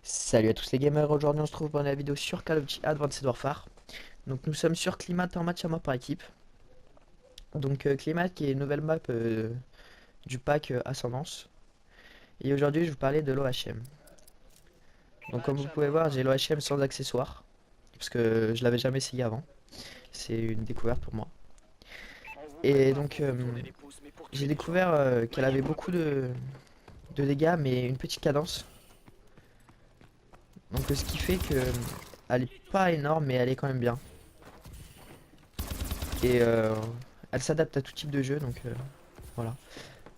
Salut à tous les gamers, aujourd'hui on se retrouve pour une vidéo sur Call of Duty Advanced Warfare. Donc nous sommes sur Climat en match à mort par équipe. Donc Climat qui est une nouvelle map du pack Ascendance. Et aujourd'hui je vais vous parler de l'OHM. Donc comme vous pouvez voir j'ai l'OHM sans accessoires. Parce que je l'avais jamais essayé avant. C'est une découverte pour moi. Et donc j'ai découvert qu'elle avait beaucoup de dégâts mais une petite cadence. Donc ce qui fait que elle est pas énorme mais elle est quand même bien. Et elle s'adapte à tout type de jeu, donc voilà.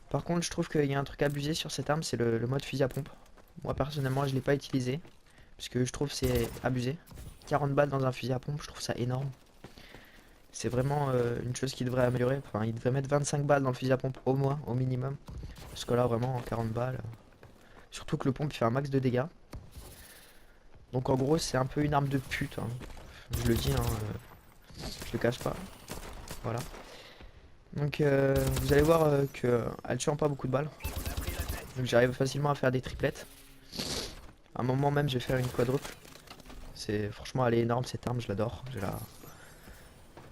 Par contre, je trouve qu'il y a un truc abusé sur cette arme, c'est le mode fusil à pompe. Moi personnellement, je l'ai pas utilisé, parce que je trouve c'est abusé. 40 balles dans un fusil à pompe, je trouve ça énorme. C'est vraiment une chose qui devrait améliorer. Enfin, il devrait mettre 25 balles dans le fusil à pompe au moins, au minimum. Parce que là, vraiment, 40 balles. Surtout que le pompe il fait un max de dégâts. Donc en gros, c'est un peu une arme de pute, hein. Je le dis, hein, je le cache pas. Voilà. Donc vous allez voir que elle tue en pas beaucoup de balles. Donc j'arrive facilement à faire des triplettes. À un moment même je vais faire une quadruple. C'est franchement elle est énorme cette arme, je l'adore.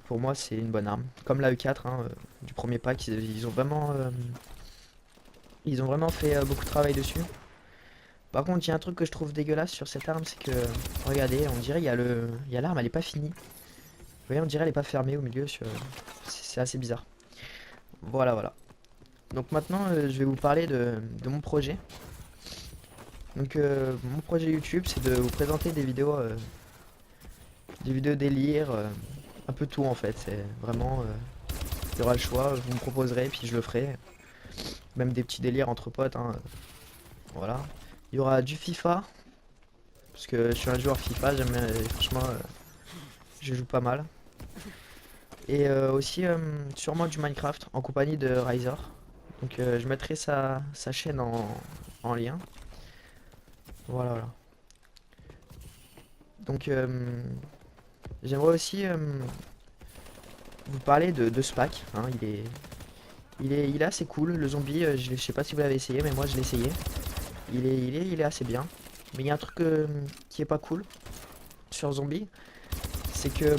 Pour moi c'est une bonne arme. Comme la E4 hein, du premier pack, ils ont vraiment fait beaucoup de travail dessus. Par contre il y a un truc que je trouve dégueulasse sur cette arme, c'est que regardez, on dirait il y a l'arme, elle est pas finie. Vous voyez, on dirait elle est pas fermée au milieu. C'est assez bizarre. Voilà, voilà. Donc maintenant je vais vous parler de mon projet. Donc mon projet YouTube c'est de vous présenter des vidéos délire, un peu tout en fait, c'est vraiment, il y aura le choix, vous me proposerez puis je le ferai, même des petits délires entre potes, hein, voilà. Il y aura du FIFA, parce que je suis un joueur FIFA, franchement je joue pas mal. Et aussi sûrement du Minecraft en compagnie de Riser. Donc je mettrai sa chaîne en lien. Voilà, voilà. Donc j'aimerais aussi vous parler de ce pack, hein, il est assez cool, le zombie, je sais pas si vous l'avez essayé, mais moi je l'ai essayé. Il est assez bien. Mais il y a un truc qui est pas cool sur zombie, c'est que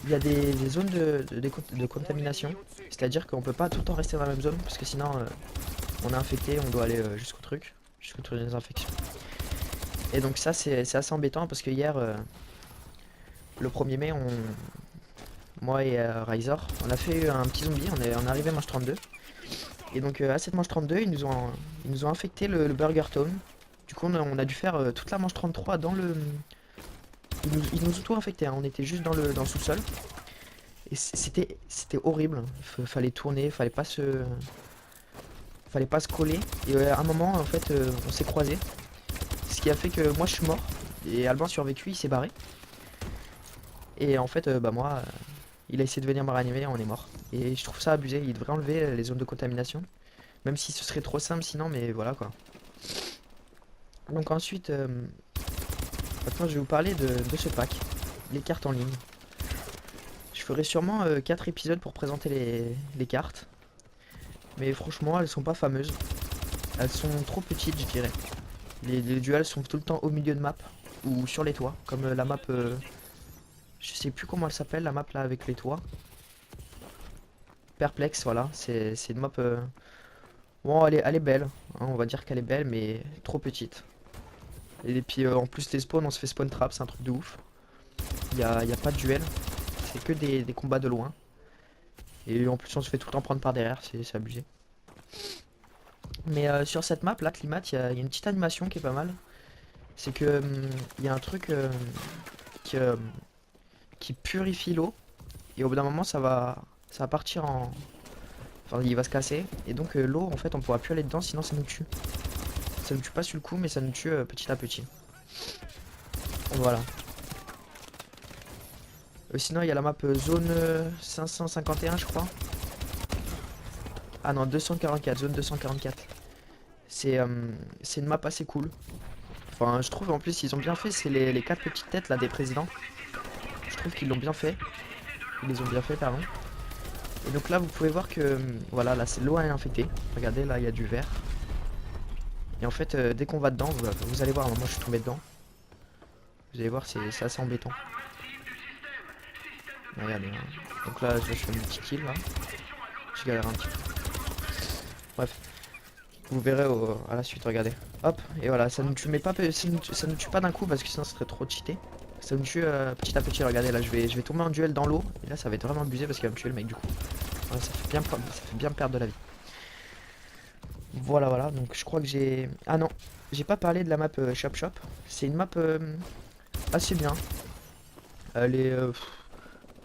il y a des zones de contamination. C'est-à-dire qu'on peut pas tout le temps rester dans la même zone, parce que sinon on est infecté, on doit aller jusqu'au truc des infections. Et donc ça c'est assez embêtant, parce que hier, le 1er mai, moi et Riser, on a fait un petit zombie, on est arrivé manche 32. Et donc à cette manche 32, ils nous ont infecté le Burger Town. Du coup on a dû faire toute la manche 33 dans le... Ils nous ont tout infecté, hein. On était juste dans le sous-sol. Et c'était horrible. Fallait tourner, fallait pas se coller. Et à un moment en fait on s'est croisés. Ce qui a fait que moi je suis mort. Et Albin survécu, il s'est barré. Et en fait bah moi il a essayé de venir me réanimer, on est mort. Et je trouve ça abusé, il devrait enlever les zones de contamination. Même si ce serait trop simple sinon, mais voilà quoi. Donc ensuite, maintenant je vais vous parler de ce pack, les cartes en ligne. Je ferai sûrement 4 épisodes pour présenter les cartes. Mais franchement, elles sont pas fameuses. Elles sont trop petites, je dirais. Les duels sont tout le temps au milieu de map ou sur les toits, comme la map... je sais plus comment elle s'appelle, la map là avec les toits. Perplexe, voilà, c'est une map... bon, elle est belle, hein, on va dire qu'elle est belle, mais trop petite. Et puis en plus les spawns, on se fait spawn trap, c'est un truc de ouf. Y a pas de duel, c'est que des combats de loin. Et en plus on se fait tout le temps prendre par derrière, c'est abusé. Mais sur cette map là, Climat, il y a une petite animation qui est pas mal. C'est que il y a un truc qui, euh, qui purifie l'eau. Et au bout d'un moment ça va partir en... Enfin il va se casser. Et donc l'eau en fait on pourra plus aller dedans sinon ça nous tue. Ça nous tue pas sur le coup mais ça nous tue petit à petit. Voilà. Sinon, il y a la map zone 551, je crois. Ah non, 244, zone 244. C'est une map assez cool. Enfin, je trouve en plus, ils ont bien fait. C'est les 4 petites têtes là des présidents. Je trouve qu'ils l'ont bien fait. Ils les ont bien fait, pardon. Et donc là, vous pouvez voir que voilà, là, c'est l'eau est infectée. Regardez, là, il y a du vert. Et en fait, dès qu'on va dedans, vous allez voir, moi je suis tombé dedans. Vous allez voir, c'est assez embêtant. Regardez, hein. Donc là, je fais mon petit kill là. Je galère un petit peu. Bref, vous verrez à la suite, regardez. Hop, et voilà, ça ne tue, mais pas, ça ne tue pas d'un coup parce que sinon ce serait trop cheaté. Ça me tue petit à petit, regardez, là je vais tomber en duel dans l'eau. Et là ça va être vraiment abusé parce qu'il va me tuer le mec du coup. Voilà, ça fait bien perdre de la vie. Voilà, voilà, donc je crois que j'ai... Ah non, j'ai pas parlé de la map Shop Shop. C'est une map assez bien. Elle est,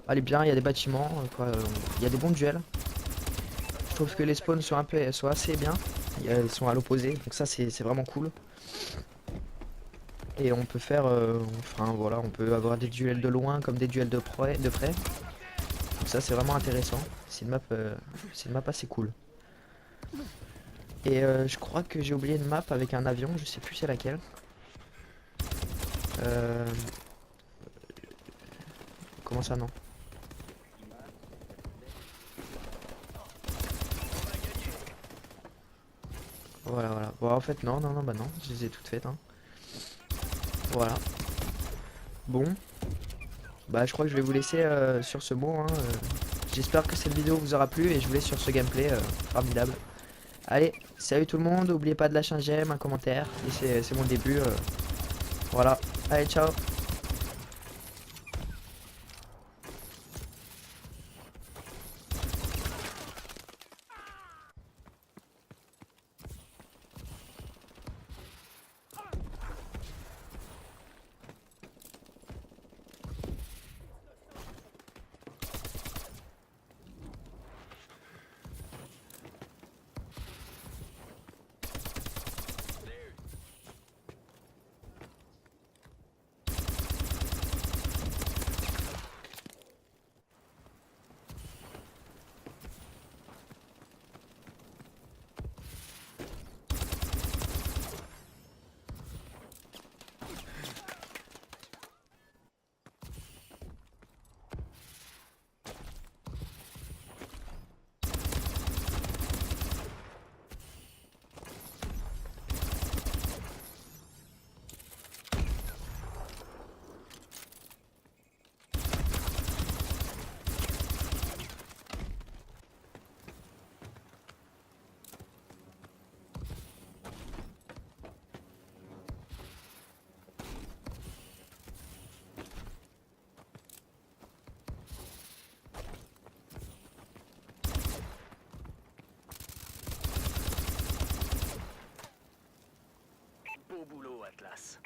elle est bien, il y a des bâtiments, quoi. Il y a des bons duels. Je trouve que les spawns sont assez bien. Ils sont à l'opposé, donc ça c'est vraiment cool. Et on peut faire, enfin voilà, on peut avoir des duels de loin comme des duels de près. Donc ça c'est vraiment intéressant. C'est une map assez cool. Et je crois que j'ai oublié une map avec un avion, je sais plus c'est laquelle. Euh... Comment ça non? Voilà, voilà. Bon, en fait, non, bah non, je les ai toutes faites, hein. Voilà. Bon. Bah, je crois que je vais vous laisser sur ce mot, hein. J'espère que cette vidéo vous aura plu et je vous laisse sur ce gameplay formidable. Allez, salut tout le monde, n'oubliez pas de lâcher un j'aime, un commentaire. Et c'est mon début. Voilà. Allez, ciao. Beau boulot, Atlas.